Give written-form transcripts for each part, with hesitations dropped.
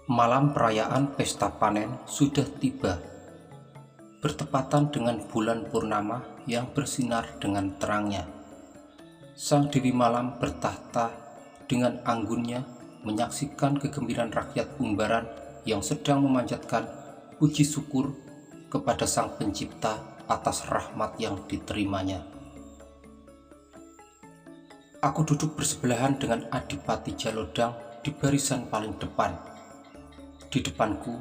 Malam perayaan pesta panen sudah tiba, bertepatan dengan bulan purnama yang bersinar dengan terangnya. Sang Dewi Malam bertahta dengan anggunnya menyaksikan kegembiraan rakyat Umbaran yang sedang memanjatkan puji syukur kepada Sang Pencipta atas rahmat yang diterimanya. Aku duduk bersebelahan dengan Adipati Jalodang di barisan paling depan. Di depanku,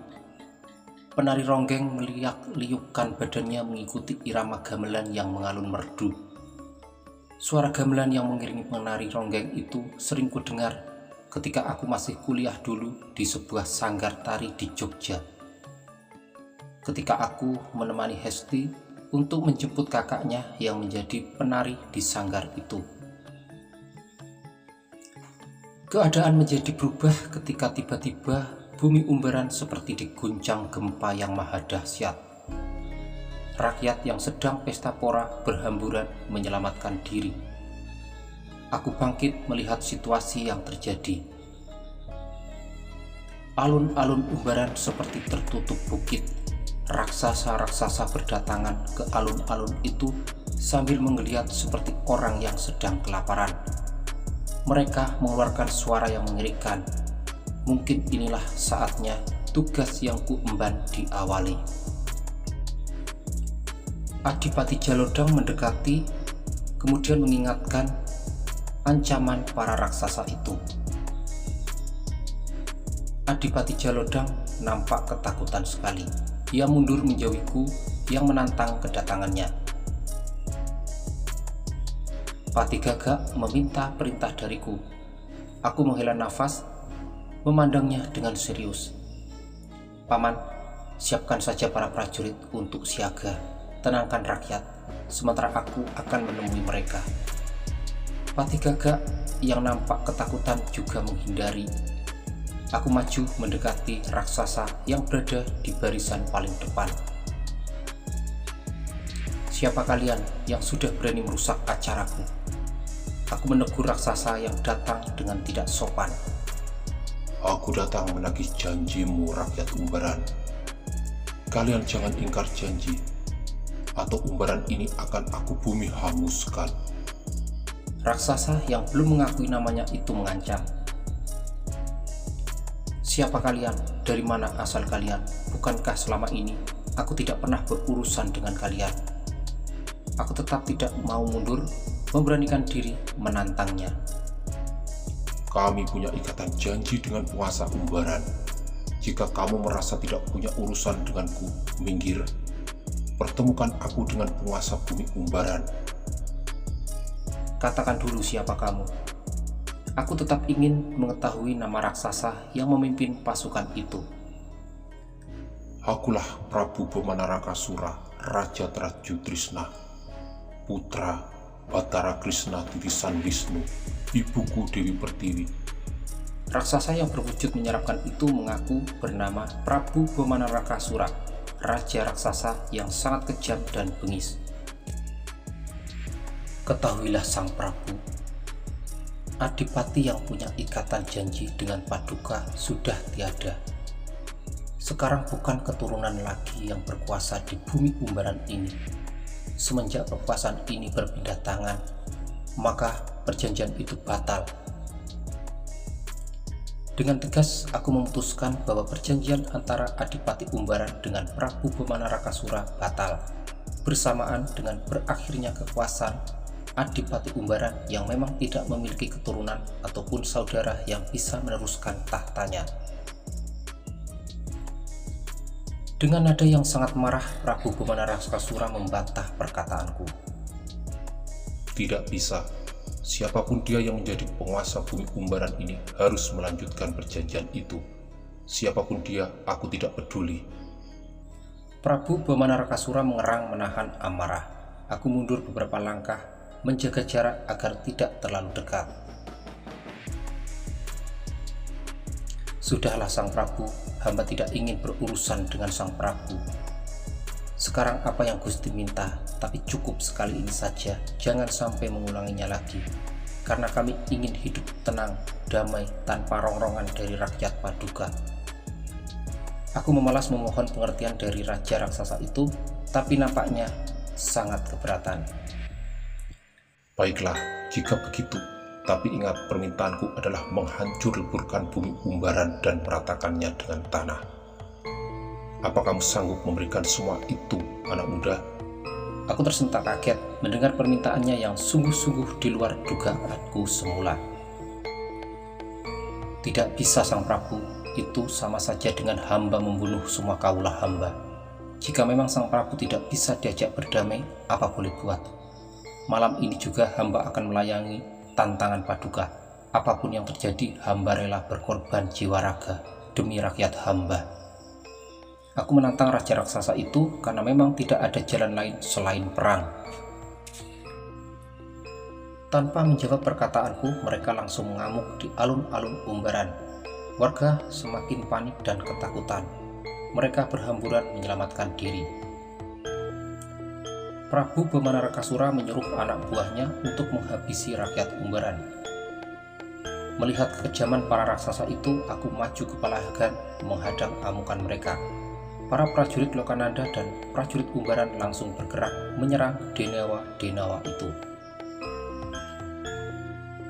penari ronggeng meliak-liukkan badannya mengikuti irama gamelan yang mengalun merdu. Suara gamelan yang mengiringi penari ronggeng itu sering kudengar ketika aku masih kuliah dulu di sebuah sanggar tari di Jogja. Ketika aku menemani Hesti untuk menjemput kakaknya yang menjadi penari di sanggar itu. Keadaan menjadi berubah ketika tiba-tiba bumi Umbaran seperti diguncang gempa yang maha dahsyat. Rakyat yang sedang pesta pora berhamburan menyelamatkan diri. Aku bangkit melihat situasi yang terjadi. Alun-alun Umbaran seperti tertutup bukit. Raksasa-raksasa berdatangan ke alun-alun itu sambil menggeliat seperti orang yang sedang kelaparan. Mereka mengeluarkan suara yang mengerikan. Mungkin inilah saatnya tugas yang kuemban diawali. Adipati Jalodang mendekati, kemudian mengingatkan ancaman para raksasa itu. Adipati Jalodang nampak ketakutan sekali. Ia mundur menjauhiku yang menantang kedatangannya. Pati Gagak meminta perintah dariku. Aku menghela nafas, memandangnya dengan serius. Paman, siapkan saja para prajurit untuk siaga. Tenangkan rakyat, sementara aku akan menemui mereka. Pati Gagak yang nampak ketakutan juga menghindari. Aku maju mendekati raksasa yang berada di barisan paling depan. Siapa kalian yang sudah berani merusak acaraku? Aku menegur raksasa yang datang dengan tidak sopan. Aku datang menagih janjimu, rakyat Umbaran. Kalian jangan ingkar janji, atau Umbaran ini akan aku bumi hanguskan. Raksasa yang belum mengakui namanya itu mengancam. Siapa kalian? Dari mana asal kalian? Bukankah selama ini aku tidak pernah berurusan dengan kalian? Aku tetap tidak mau mundur, memberanikan diri menantangnya. Kami punya ikatan janji dengan penguasa Umbaran. Jika kamu merasa tidak punya urusan denganku, minggir. Pertemukan aku dengan penguasa bumi Umbaran. Katakan dulu siapa kamu. Aku tetap ingin mengetahui nama raksasa yang memimpin pasukan itu. Akulah Prabu Bomanarakasura, Raja Trajutrisna, putra Batara Krishna titisan Wisnu, ibuku Dewi Pertiwi. Raksasa yang berwujud menyeramkan itu mengaku bernama Prabu Bomanarakasura, raja raksasa yang sangat kejam dan bengis. Ketahuilah Sang Prabu, Adipati yang punya ikatan janji dengan Paduka sudah tiada. Sekarang bukan keturunan lagi yang berkuasa di bumi Umbaran ini. Semenjak kekuasaan ini berpindah tangan, maka perjanjian itu batal. Dengan tegas aku memutuskan bahwa perjanjian antara Adipati Umbaran dengan Prabu Bomanarakasura batal, bersamaan dengan berakhirnya kekuasaan Adipati Umbaran yang memang tidak memiliki keturunan ataupun saudara yang bisa meneruskan tahtanya. Dengan nada yang sangat marah, Prabu Bomanarakasura membantah perkataanku. Tidak bisa. Siapapun dia yang menjadi penguasa bumi Umbaran ini harus melanjutkan perjanjian itu. Siapapun dia, aku tidak peduli. Prabu Bomanarakasura mengerang menahan amarah. Aku mundur beberapa langkah, menjaga jarak agar tidak terlalu dekat. Sudahlah Sang Prabu, hamba tidak ingin berurusan dengan Sang Prabu. Sekarang apa yang Gusti minta, tapi cukup sekali ini saja, jangan sampai mengulanginya lagi. Karena kami ingin hidup tenang, damai, tanpa rongrongan dari rakyat Paduka. Aku memalas memohon pengertian dari raja raksasa itu, tapi nampaknya sangat keberatan. Baiklah, jika begitu, tapi ingat permintaanku adalah menghancur leburkan bumi Umbaran dan meratakannya dengan tanah. Apa kamu sanggup memberikan semua itu, anak muda? Aku tersentak kaget mendengar permintaannya yang sungguh-sungguh di luar dugaanku semula. Tidak bisa, Sang Prabu, itu sama saja dengan hamba membunuh semua kaulah hamba. Jika memang Sang Prabu tidak bisa diajak berdamai, apa boleh buat? Malam ini juga hamba akan melayani tantangan Paduka. Apapun yang terjadi, hamba rela berkorban jiwa raga demi rakyat hamba. Aku menantang raja raksasa itu karena memang tidak ada jalan lain selain perang. Tanpa menjawab perkataanku, mereka langsung mengamuk di alun-alun Umbaran. Warga semakin panik dan ketakutan. Mereka berhamburan menyelamatkan diri. Prabu Bamanarakasura menyuruh anak buahnya untuk menghabisi rakyat Umbaran. Melihat kekejaman para raksasa itu, aku maju kepalagan menghadang amukan mereka. Para prajurit Lokananda dan prajurit Umbaran langsung bergerak menyerang denawa-denawa itu.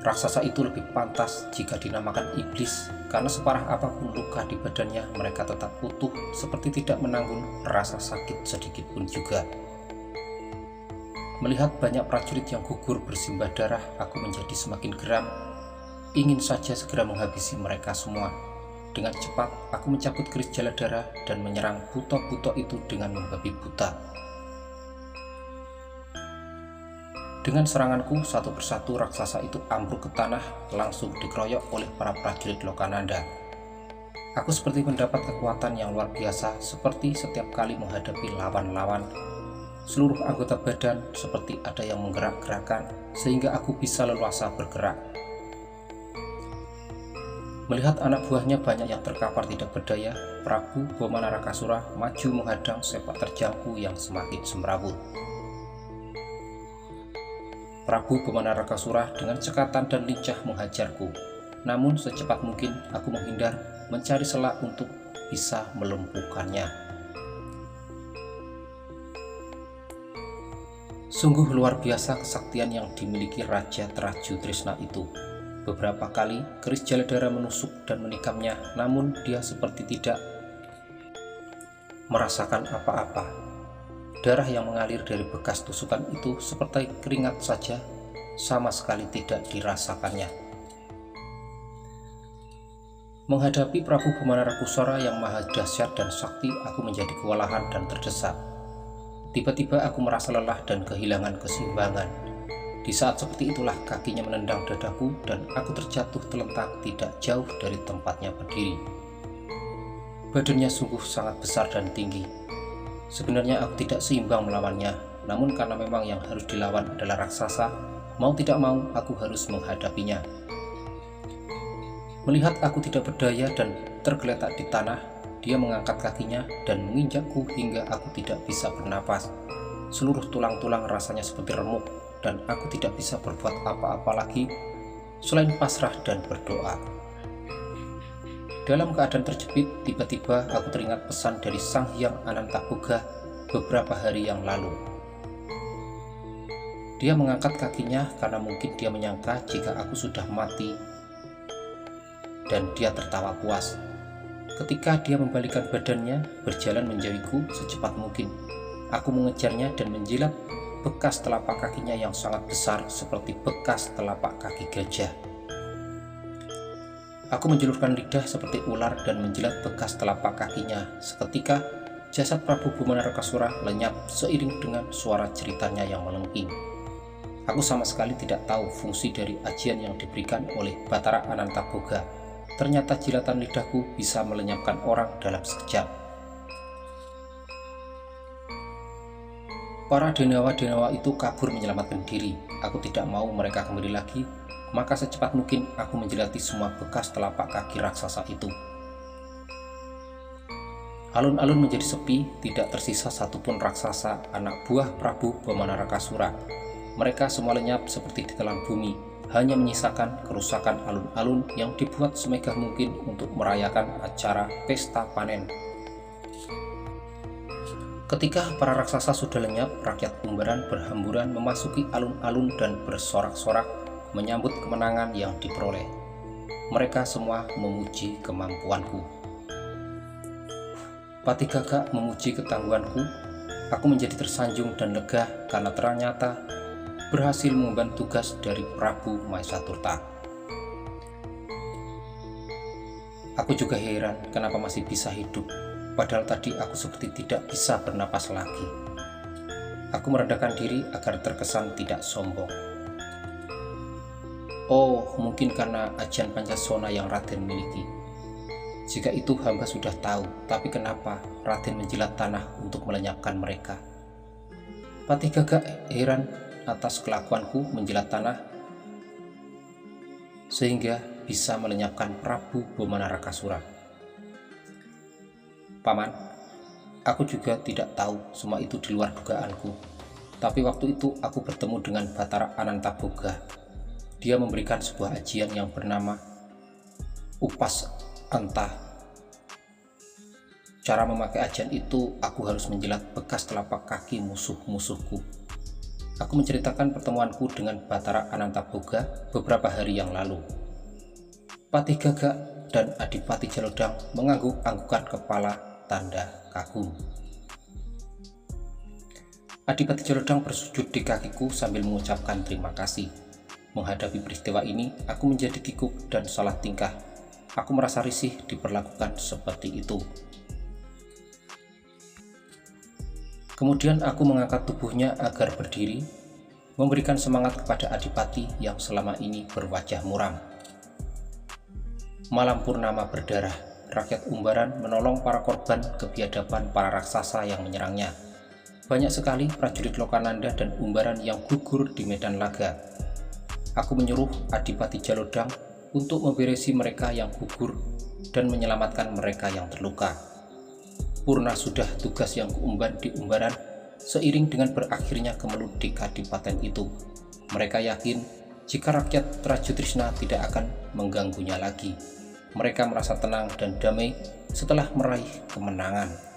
Raksasa itu lebih pantas jika dinamakan iblis, karena separah apapun luka di badannya, mereka tetap utuh seperti tidak menanggung rasa sakit sedikit pun juga. Melihat banyak prajurit yang gugur bersimbah darah, aku menjadi semakin geram, ingin saja segera menghabisi mereka semua. Dengan cepat, aku mencabut keris Jaladara dan menyerang buto-buto itu dengan membabi buta. Dengan seranganku, satu persatu raksasa itu ambruk ke tanah, langsung dikeroyok oleh para prajurit Lokananda. Aku seperti mendapat kekuatan yang luar biasa, seperti setiap kali menghadapi lawan-lawan. Seluruh anggota badan seperti ada yang menggerak-gerakkan, sehingga aku bisa leluasa bergerak. Melihat anak buahnya banyak yang terkapar tidak berdaya, Prabu Bamanarakasura maju menghadang sepak terjangku yang semakin semrawut. Prabu Bamanarakasura dengan cekatan dan lincah menghajarku. Namun secepat mungkin aku menghindar, mencari celah untuk bisa melumpuhkannya. Sungguh luar biasa kesaktian yang dimiliki Raja Traju Trisna itu. Beberapa kali keris Jaladara menusuk dan menikamnya, namun dia seperti tidak merasakan apa-apa. Darah yang mengalir dari bekas tusukan itu seperti keringat saja, sama sekali tidak dirasakannya. Menghadapi Prabu Bamanarakasura yang maha dahsyat dan sakti, aku menjadi kewalahan dan terdesak. Tiba-tiba aku merasa lelah dan kehilangan keseimbangan. Di saat seperti itulah kakinya menendang dadaku dan aku terjatuh terlentang tidak jauh dari tempatnya berdiri. Badannya sungguh sangat besar dan tinggi. Sebenarnya aku tidak seimbang melawannya, namun karena memang yang harus dilawan adalah raksasa, mau tidak mau aku harus menghadapinya. Melihat aku tidak berdaya dan tergeletak di tanah, dia mengangkat kakinya dan menginjakku hingga aku tidak bisa bernapas. Seluruh tulang-tulang rasanya seperti remuk, dan aku tidak bisa berbuat apa-apa lagi selain pasrah dan berdoa. Dalam keadaan terjepit, tiba-tiba aku teringat pesan dari Sang Hyang Anantaboga beberapa hari yang lalu. Dia mengangkat kakinya karena mungkin dia menyangka jika aku sudah mati, dan dia tertawa puas. Ketika dia membalikkan badannya, berjalan menjauhiku secepat mungkin. Aku mengejarnya dan menjilat bekas telapak kakinya yang sangat besar seperti bekas telapak kaki gajah. Aku menjulurkan lidah seperti ular dan menjilat bekas telapak kakinya. Seketika, jasad Prabu Bamanarakasura lenyap seiring dengan suara ceritanya yang melengking. Aku sama sekali tidak tahu fungsi dari ajian yang diberikan oleh Batara Anantaboga. Ternyata jilatan lidahku bisa melenyapkan orang dalam sekejap. Para denawa-denawa itu kabur menyelamatkan diri. Aku tidak mau mereka kembali lagi, maka secepat mungkin aku menjilati semua bekas telapak kaki raksasa itu. Alun-alun menjadi sepi, tidak tersisa satupun raksasa anak buah Prabu Bamanarakasura. Mereka semua lenyap seperti ditelan bumi, hanya menyisakan kerusakan alun-alun yang dibuat semegah mungkin untuk merayakan acara pesta panen. Ketika para raksasa sudah lenyap, rakyat Umbaran berhamburan memasuki alun-alun dan bersorak-sorak menyambut kemenangan yang diperoleh. Mereka semua memuji kemampuanku. Pati Gagak memuji ketangguhanku. Aku menjadi tersanjung dan lega karena ternyata berhasil mengemban tugas dari Prabu Maeswaturta. Aku juga heran kenapa masih bisa hidup, padahal tadi aku seperti tidak bisa bernapas lagi. Aku merendahkan diri agar terkesan tidak sombong. Oh, mungkin karena ajian Pancasona yang Raden miliki. Jika itu hamba sudah tahu, tapi kenapa Raden menjilat tanah untuk melenyapkan mereka? Pati Gagak heran atas kelakuanku menjilat tanah sehingga bisa melenyapkan Prabu Bomanarakasura. Paman, aku juga tidak tahu, semua itu di luar dugaanku. Tapi waktu itu aku bertemu dengan Batara Anantaboga. Dia memberikan sebuah ajian yang bernama Upas Anta. Cara memakai ajian itu, aku harus menjilat bekas telapak kaki musuh-musuhku. Aku menceritakan pertemuanku dengan Batara Anantaboga beberapa hari yang lalu. Pati Gagak dan Adipati Jalodang mengangguk-anggukan kepala tanda kagum. Adipati Jalodang bersujud di kakiku sambil mengucapkan terima kasih. Menghadapi peristiwa ini, aku menjadi kikuk dan salah tingkah. Aku merasa risih diperlakukan seperti itu. Kemudian aku mengangkat tubuhnya agar berdiri, memberikan semangat kepada Adipati yang selama ini berwajah muram. Malam purnama berdarah, rakyat Umbaran menolong para korban kebiadaban para raksasa yang menyerangnya. Banyak sekali prajurit Lokananda dan Umbaran yang gugur di medan laga. Aku menyuruh Adipati Jalodang untuk memberesi mereka yang gugur dan menyelamatkan mereka yang terluka. Purna sudah tugas yang kuemban di Umbaran seiring dengan berakhirnya kemelut di kadipaten itu. Mereka yakin jika rakyat Trajutrisna tidak akan mengganggunya lagi. Mereka merasa tenang dan damai setelah meraih kemenangan.